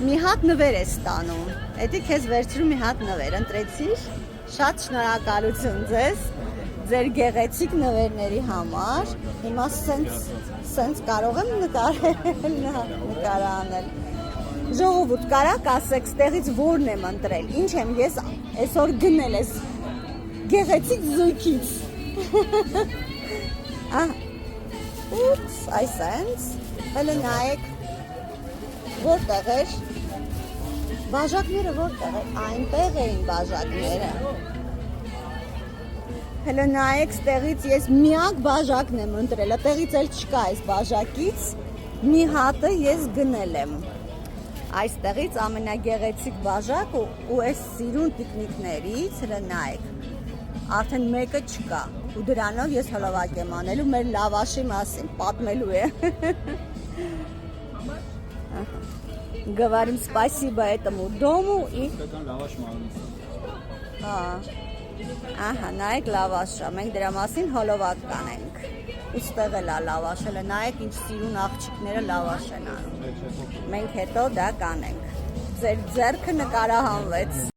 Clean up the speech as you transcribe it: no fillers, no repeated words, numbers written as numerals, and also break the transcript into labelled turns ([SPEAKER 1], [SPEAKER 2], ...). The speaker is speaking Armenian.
[SPEAKER 1] Մի հատ նվեր ես ստանում։ Էդի քեզ վերցրու մի հատ նվեր, ընտրեցիր։ Շատ շնորհակալություն ձեզ ձեր գեղեցիկ նվերների համար։ Հիմա սենց կարող եմ նկարանել։ Ժողովուրդ, կարաք ասեք, ստեղից որն եմ ընտրել, ինչ եմ ես այսօր գնել ես գեղեցիկ զույգից։ Ուպս, այսենց, հələ նայեք, որտեղ էր, բաժակները որտեղ էր, այնտեղ էին բաժակները։ Հələ նայեք, ստեղից ես միակ բաժակն եմ ընտրել, տեղից էլ չկա այս բաժակից, մի հատը ես գնել եմ։ Այստեղից ամենագեղեցիկ բաժակ ու այս սիրուն տիկնիկներից հələ նայեք, արդեն մեկը չկա ու դրանով ես հլովակ եմ անելու մեր լավաշի մասին, պատմելու է։ Говорим спасибо этому дому и... Ահա, նայեք լավաշը, մենք դրա մասին հոլովակ կանենք։ Ուստեղ էլ է լավաշելը, նայեք ինչ սիրուն աղջիկները լավաշ են անում։ Մենք հետո դա կանենք։ Ձեր ձեռքը նկարահանվեց։